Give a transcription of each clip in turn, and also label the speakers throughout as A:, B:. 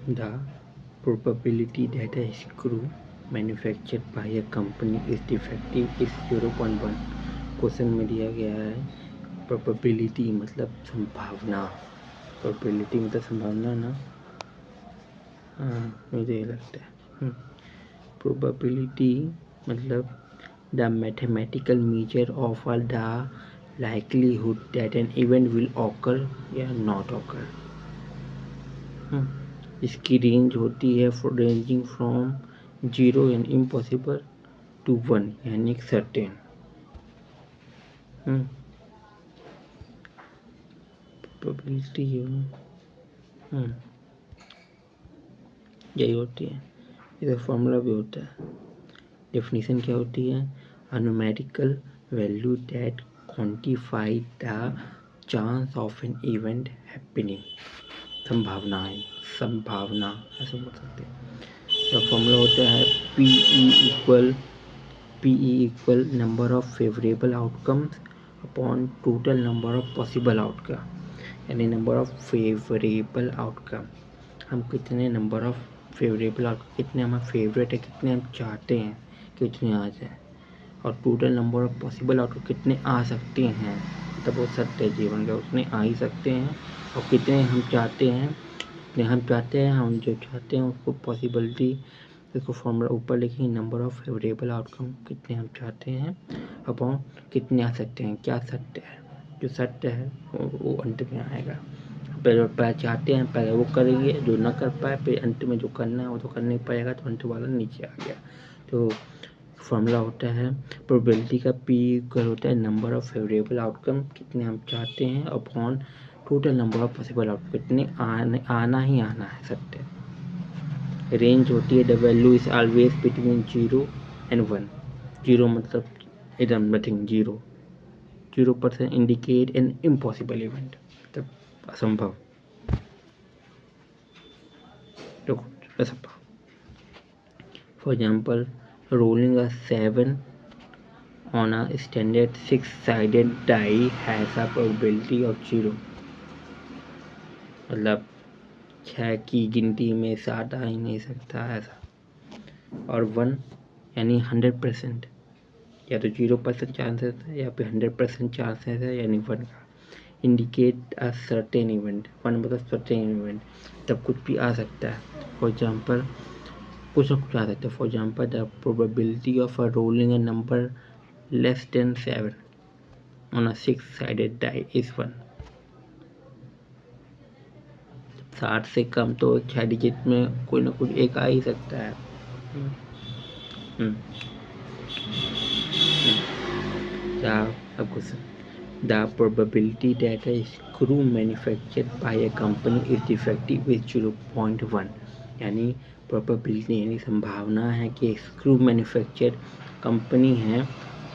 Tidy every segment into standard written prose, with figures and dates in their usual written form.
A: The probability that a screw manufactured by a company is defective is 0.1। Question में दिया गया है probability मतलब संभावना, प्रोबेबिलिटी मतलब संभावना ना, हाँ मुझे ये लगता है। प्रोबेबिलिटी मतलब the mathematical measure of the likelihood that an event will occur या not occur। इसकी रेंज होती है रेंजिंग फ्रॉम 0 यानी इम्पॉसिबल टू 1 यानी सर्टेन। प्रोबेबिलिटी यही होती है, इसका फॉर्मूला भी होता है। डेफिनेशन क्या होती है? A numerical value that quantify the chance of an event happening. संभावनाएं, संभावना ऐसे बोल सकते हैं। तो फॉर्मूला होता है PE equal number of favourable outcomes upon total number of possible outcome. यानी नंबर ऑफ फेवरेबल आउटकम, हम कितने नंबर ऑफ फेवरेबल आउटकम, कितने हमारे फेवरेट है, कितने हम चाहते हैं कितने आ जाए, और total number of possible outcome कितने आ सकते हैं, मतलब वो सत्य जीवन का उतने आ ही सकते हैं, और कितने हम चाहते हैं, हम जो चाहते हैं उसको पॉसिबिलिटी, इसको फॉर्मूला ऊपर लिखेंगे, नंबर ऑफ फेवरेबल आउटकम कितने हम चाहते हैं अपॉन कितने आ सकते हैं, क्या सत्य है, जो सत्य है वो अंत में आएगा। पहले चाहते हैं पहले वो करेंगे, जो ना कर पाए फिर अंत में जो करना है वो तो कर नहीं पाएगा, तो अंत वाला नीचे आ गया। तो फॉर्मूला होता है प्रोबेबिलिटी का P इक्वल होता है नंबर ऑफ फेवरेबल आउटकम कितने हम चाहते हैं upon total number of possible outcome कितने आना ही आना है सत्य। रेंज होती है the value is always between 0 and 1। 0 मतलब एकदम nothing, 0% indicate an impossible event, मतलब असंभव, तो असंभव। For example rolling a 7 on a standard 6-sided die has a probability of 0। मतलब 6 की गिनती में 7 आ ही नहीं सकता ऐसा, और 1 यानी 100%, या तो 0% चांसेस है या फिर 100% चांसेस है, यानी 1 का इंडिकेट अ सर्टेन इवेंट। 1 मतलब सर्टेन इवेंट, तब कुछ भी आ सकता है। फॉर एग्जाम्पल कुछ ना कुछ आ सकता है। For example the probability of a rolling a number less than 7 on a 6-sided die is 1। 60 से कम तो 6 डिजिट में कोई ना कुछ एक आ ही सकता है। The probability that a screw manufactured by a company is defective is 0.1। यानी प्रोबेबिलिटी यानी संभावना है कि स्क्रू मैन्युफैक्चर कंपनी है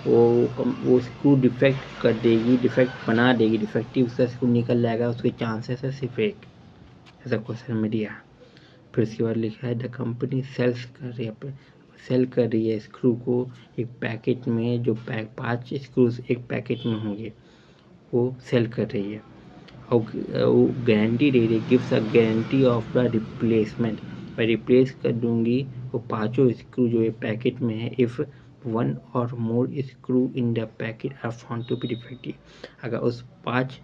A: वो स्क्रू डिफेक्ट कर देगी, डिफेक्ट बना देगी, डिफेक्टिव उसका स्क्रू निकल जाएगा, उसके चांसेस है सिर्फ एक, ऐसा क्वेश्चन में दिया। फिर उसके बाद लिखा है द कंपनी सेल कर रही है स्क्रू को एक पैकेट में, जो 5 स्क्रूज एक पैकेट में होंगे वो सेल कर रही है, और वो गारंटी दे रही है, gives a guarantee of the replacement. मैं रिप्लेस कर दूंगी वो 5 स्क्रू जो ये पैकेट में है if 1 or more screw in the packet are found to be defective. अगर उस 5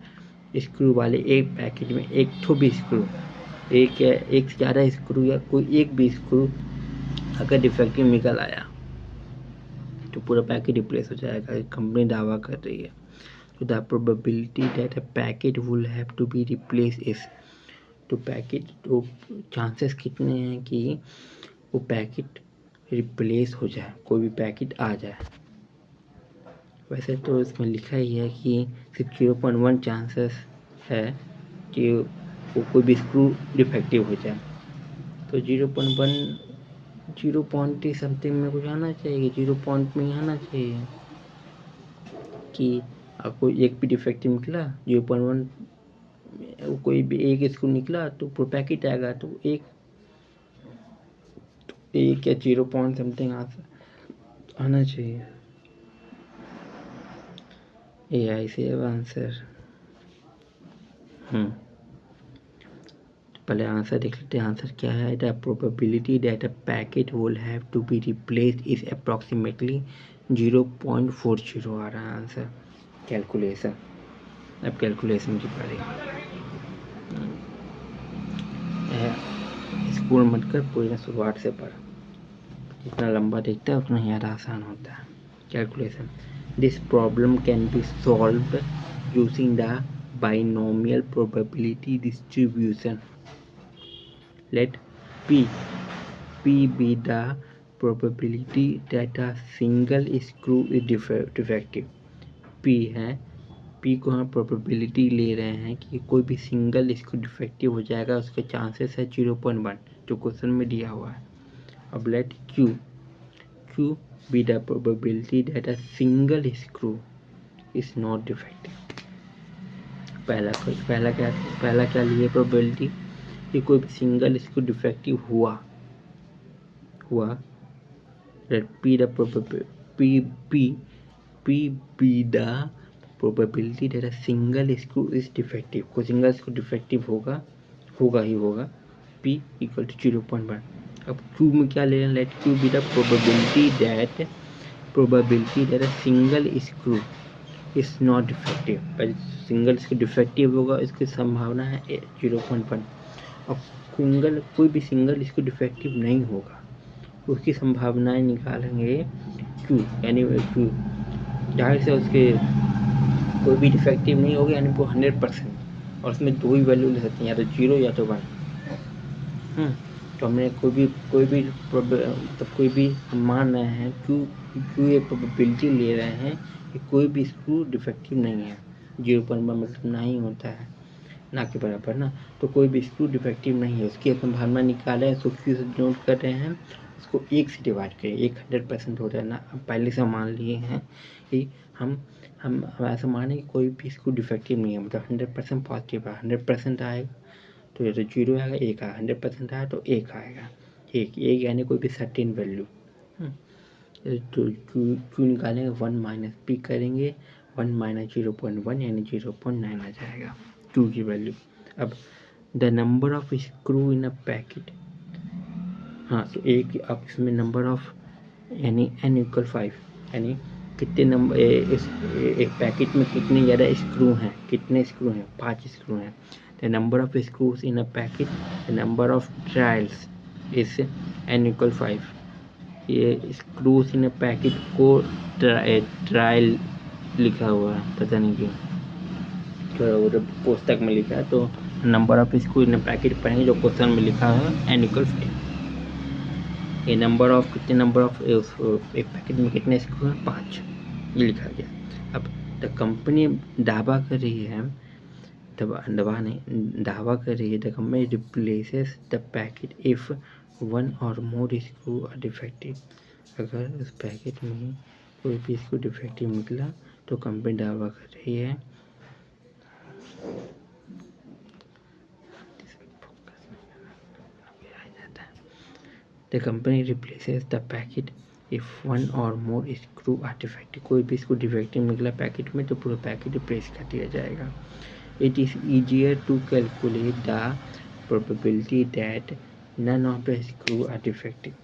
A: स्क्रू वाले एक पैकेट में एक भी स्क्रू, एक या एक से ज़्यादा स्क्रू या कोई एक भी स्क्रू अगर डिफेक्टिव निकल आया तो पूरा पैकेट रिप्लेस हो जाएगा, कंपनी दावा कर रही है। तो the probability that a packet will have to be replace is, तो पैकेट तो चांसेस कितने हैं कि वो पैकेट रिप्लेस हो जाए, कोई भी पैकेट आ जाए। वैसे तो इसमें लिखा ही है कि सिर्फ 0.1 चांसेस है कि वो कोई भी स्क्रू डिफेक्टिव हो जाए, तो 0.1 0 समथिंग में कुछ आना चाहिए, 0 पॉइंट में ही आना चाहिए कि आपको एक भी डिफेक्टिव निकला 0.1, कोई भी एक स्क्रू निकला तो पूरा पैकेट आएगा, तो एक या 0 पॉइंट समथिंग आना चाहिए। AI से अब आंसर। पहले आंसर देख लेते हैं। आंसर क्या है? The probability that a packet will have to be replaced is approximately 0.40 आ रहा है आंसर। कैलकुलेशन, अब कैलकुलेशन की बारी। स्कूल मत कर, पूरी शुरुआत से पढ़। जितना लंबा देखता है उतना ज़्यादा आसान होता है। Calculation, this problem can be solved using the binomial probability distribution. Let P be the probability that a single screw is defective. P है, P को हम probability ले रहे हैं कि कोई भी सिंगल स्क्रू डिफेक्टिव हो जाएगा, उसके चांसेस है 0.1 जो क्वेश्चन में दिया हुआ है। अब late Q be the probability that a single screw is not defective. पहला क्या लिए प्रोबेबिलिटी कि कोई भी सिंगल स्क्रू डिफेक्टिव हुआ। Let P be the probability that a single screw is defective. कोई सिंगल स्क्रू डिफेक्टिव होगा ही होगा। P equal to 0.1। अब Q में क्या ले रहे हैं? Let Q be the probability that a single screw is not defective. पर सिंगल स्क्रू डिफेक्टिव होगा, इसकी संभावना है 0.1। अब कोई भी सिंगल स्क्रू डिफेक्टिव नहीं होगा, उसकी संभावनाएं निकालेंगे Q, यानी Q जाहिर से उसके कोई भी डिफेक्टिव नहीं होगा, यानी वो 100%। और उसमें दो ही वैल्यू ले सकते हैं, या तो 0 या तो 1। तो हमने कोई भी हम मान रहे हैं Q ये प्रोबेबिलिटी ले रहे हैं कि कोई भी स्क्रू डिफेक्टिव नहीं है। 0.1 मतलब ना ही होता है, ना के बराबर ना। तो कोई भी स्क्रू डिफेक्टिव नहीं है, उसकी संभावना निकाले। तो Q से नोट कर रहे हैं, उसको 1 से डिवाइड करें। 100% होता है ना। अब पहले से मान लिए हैं कि हम ऐसा माने कि कोई भी स्क्रू डिफेक्टिव नहीं है, मतलब 100% पॉजिटिव है। 100% आएगा तो ये तो 0 आएगा, 1 आएगा। 100% आया तो 1 आएगा। एक यानी कोई भी सर्टेन वैल्यू। तो Q निकालेंगे, 1 माइनस P करेंगे, 1 माइनस 0.1 यानी 0.9 आ जाएगा Q की वैल्यू। अब the number of screw in a packet, तो अब इसमें नंबर ऑफ यानी n इक्वल 5, यानी कितने नंबर एक पैकेट में कितने ज़्यादा स्क्रू हैं, 5 स्क्रू हैं। The number of screws in a packet, the number of trials is n equal 5। ये स्क्रूज इन अ पैकेट को ट्रायल लिखा हुआ है, पता नहीं क्यों, पुस्तक में लिखा है। तो number of screw in a packet पढ़ेंगे, जो क्वेश्चन में लिखा है n इक्वल 5। ये नंबर ऑफ एक पैकेट में कितने स्क्रू हैं? 5, ये लिखा गया। अब द कंपनी दावा कर रही है, the company replaces the packet if 1 or more screw are defective. अगर उस पैकेट में कोई भी स्क्रू डिफेक्टिव निकला तो कंपनी दावा कर रही है The company replaces the packet if 1 or more screw are defective. कोई भी स्क्रू डिफेक्टिव निकला पैकेट में तो पूरा पैकेट रिप्लेस कर दिया जाएगा। It is easier to calculate the probability that none of the screw are defective.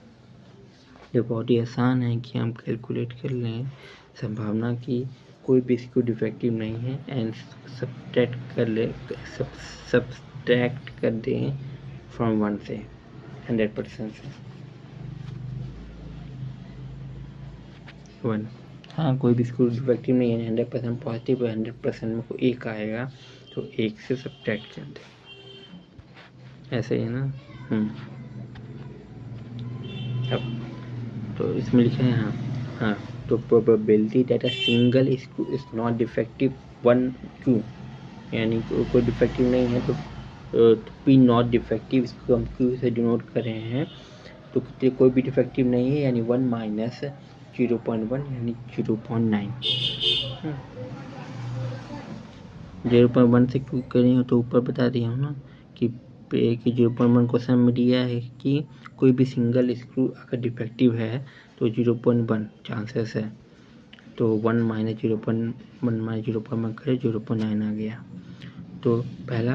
A: ये बहुत ही आसान है कि हम कैलकुलेट कर लें संभावना कि कोई भी स्क्रू डिफेक्टिव नहीं है, एंड सब्सट्रैक्ट कर दें फ्रॉम 1 से, 100% से 1। कोई भी स्क्रू डिफेक्टिव नहीं है, 100% पॉजिटिव है, 100% में कोई 1 आएगा तो 1 से सब्ट्रैक्ट कर दें, ऐसे ही है ना। अब तो इसमें लिखे हैं तो probability that a single screw is not defective 1 Q, यानी कोई डिफेक्टिव नहीं है तो P नॉट डिफेक्टिव, इसको हम Q से डिनोट कर रहे हैं। तो कोई भी डिफेक्टिव नहीं है, यानी 1 माइनस 0.1 यानी 0.9। 0.1 से क्यों करें तो ऊपर बता दिया हूँ ना कि 0.1 क्वेश्चन में दिया है कि कोई भी सिंगल स्क्रू अगर डिफेक्टिव है तो 0.1 चांसेस है। तो 1 माइनस 0.1 करें 0.9 आ गया। तो पहला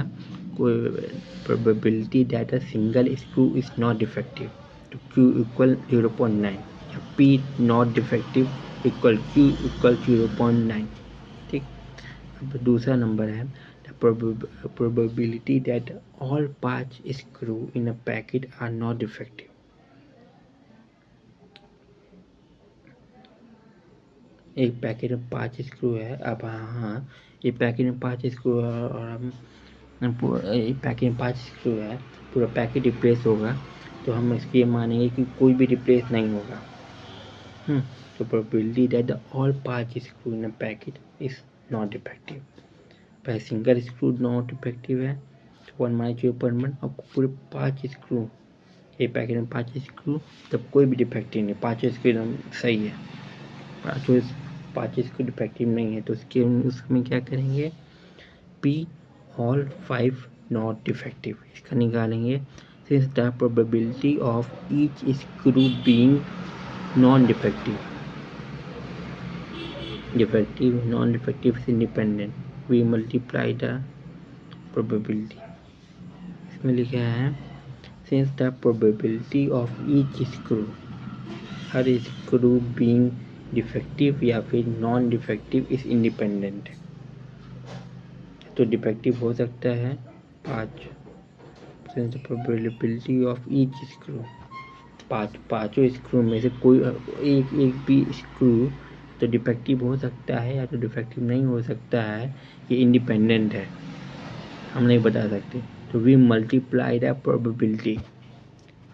A: probability that a single screw is not defective, तो Q इक्वल 0.9 या P not defective equal Q equal 0.9। ठीक, अब दूसरा नंबर है probability that all 5 screw in a packet are not defective. एक पैकेट में 5 स्क्रू है। अब हाँ, एक पैकेट में 5 स्क्रू है और हम एक पैकेट में 5 स्क्रू है, पूरा पैकेट रिप्लेस होगा, तो हम इसके मानेंगे कि कोई भी रिप्लेस नहीं होगा। तो probability that all 5 screw in a packet is not defective. पहले सिंगल स्क्रू नॉट डिफेक्टिव है तो 1 - 0.1, और पूरे 5 स्क्रू, एक पैकेट में 5 स्क्रू, तब कोई भी डिफेक्टिव नहीं, 5 स्क्रू एकदम सही है। 5 स्क्रू डिफेक्टिव नहीं है तो उसमें क्या करेंगे, P all 5 not defective, इसका निकालेंगे। since the probability of each screw being non-defective non-defective is independent, we multiply the probability। इसमें लिखा है since the probability of each screw, her screw being defective या फिर नॉन डिफेक्टिव इज इंडिपेंडेंट, तो defective हो सकता है 5। प्रोबेबिलिटी ऑफ ईच स्क्रू, पाँचों स्क्रू में से कोई एक भी स्क्रू तो डिफेक्टिव हो सकता है या तो डिफेक्टिव नहीं हो सकता है, ये इंडिपेंडेंट है, हम नहीं बता सकते। तो वी मल्टीप्लाई द प्रोबेबिलिटी,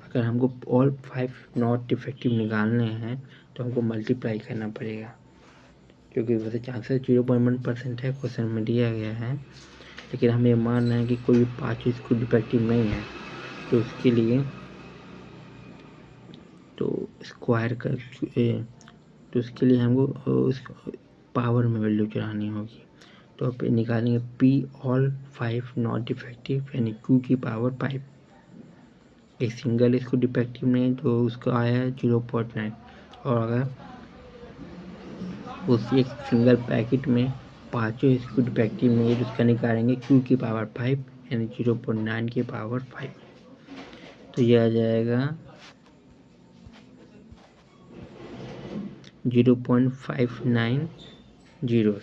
A: अगर हमको ऑल 5 नॉट डिफेक्टिव निकालने हैं तो हमको मल्टीप्लाई करना पड़ेगा, क्योंकि वैसे चांसेस 0.1% है, क्वेश्चन में दिया गया है, लेकिन हम ये मान रहे हैं कि कोई 5 स्क्रू डिफेक्टिव नहीं है, तो उसके लिए तो स्क्वायर कर, तो उसके लिए हमको उस पावर में वैल्यू चढ़ानी होगी। तो अब निकालेंगे P ऑल 5 नॉट डिफेक्टिव यानी Q की पावर 5। एक सिंगल स्क्रू डिफेक्टिव नहीं तो उसका आया है 0.9, और अगर उसी एक सिंगल पैकेट में 5 स्क्रू डिफेक्टिव नहीं है तो उसका निकालेंगे Q की पावर 5 यानी 0.9 की पावर 5, तो यह आ जाएगा 0.590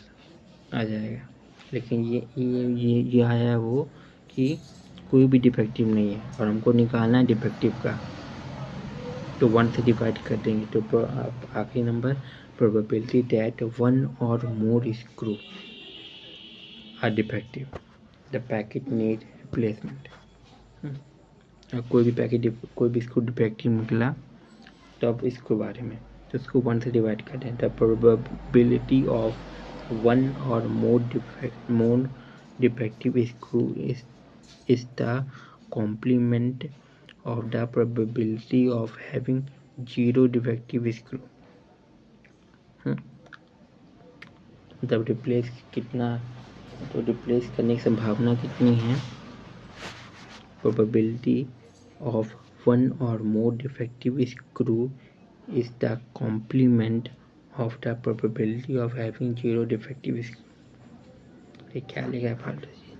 A: आ जाएगा। लेकिन ये आया वो कि कोई भी डिफेक्टिव नहीं है और हमको निकालना है डिफेक्टिव का, तो 1 से डिवाइड कर देंगे। तो आखिरी number probability that 1 or more screw are defective, the packet need replacement. कोई भी स्क्रू डिफेक्टिव निकला तो अब इसके बारे में, तो इसको 1 से डिवाइड कर दें। The probability of 1 or more defective screw is the complement of the probability of having 0 defective screw। मतलब रिप्लेस कितना, तो रिप्लेस करने की संभावना कितनी है, probability of 1 or more defective screw is the complement of the probability of having 0 defective screw। ये क्या लिखा है फालतू जी,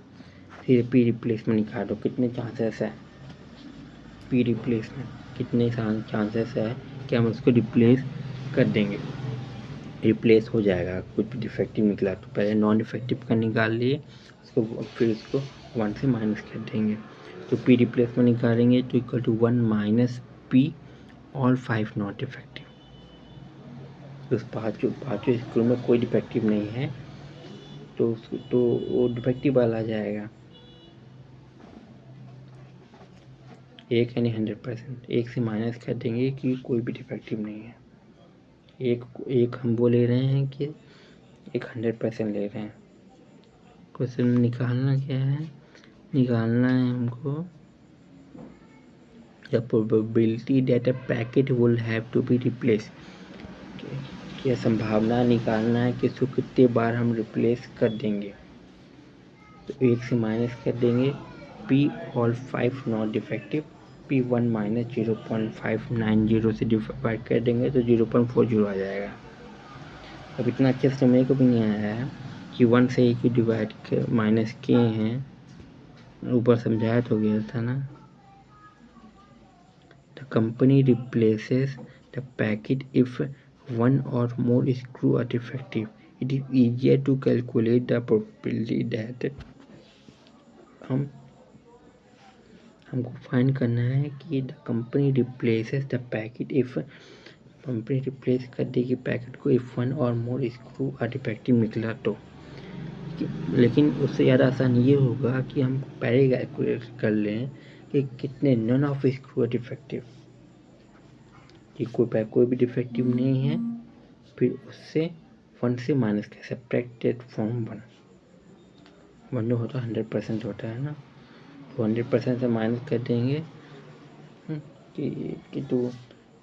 A: फिर P रिप्लेसमेंट निकाल दो, कितने चांसेस है P रिप्लेसमेंट, कितने चांसेस है कि हम उसको रिप्लेस कर देंगे, रिप्लेस हो जाएगा। कुछ भी डिफेक्टिव निकला तो पहले नॉन डिफेक्टिव का निकाल लिए, उसको फिर उसको 1 से माइनस कर देंगे, तो P रिप्लेसमेंट निकालेंगे तो equal to 1 minus P all 5 not defective. तो उस पाँचों स्क्रू में कोई डिफेक्टिव नहीं है तो वो डिफेक्टिव वाला आ जाएगा। एक यानी 100%, एक से माइनस कर देंगे कि कोई भी डिफेक्टिव नहीं है। एक हम वो ले रहे हैं कि एक 100% ले रहे हैं। क्वेश्चन में निकालना क्या है, निकालना है हमको the probability that a packet will have to be replace, क्या संभावना निकालना है कि इसको कितने बार हम रिप्लेस कर देंगे। तो 1 से माइनस कर देंगे P all 5 not defective, P1 minus 0.590 से डिवाइड कर देंगे तो 0.40 आ जाएगा। अब इतना अच्छे से समझने को भी नहीं आया है कि 1 से एक ही डिवाइड माइनस किए हैं ऊपर समझाया तो गया था ना। The company replaces the packet if one or more screw are defective. It is easier to calculate the probability that हमको फाइंड करना है कि the company replaces the packet if company replace कर देगी पैकेट को इफ वन और more screw are defective निकला तो। लेकिन उससे ज़्यादा आसान ये होगा कि हम पहले कैलकुलेट कर लें कि कितने none of screw are defective, कि कोई भी डिफेक्टिव नहीं है, फिर उससे 1 से माइनस कर सब्ट्रैक्टेड फ्रॉम 1 जो होता है 100% होता है ना, तो 100% से माइनस कर देंगे कि तो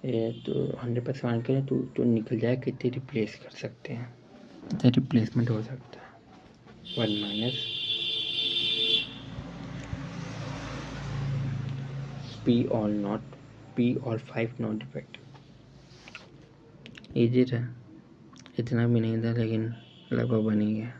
A: 100% माइनस करें तो निकल जाए कितने रिप्लेस कर सकते हैं, कितने रिप्लेसमेंट हो सकता है 1 minus P all 5 not defective. Easy था, इतना भी नहीं था लेकिन लगभग बन ही गया।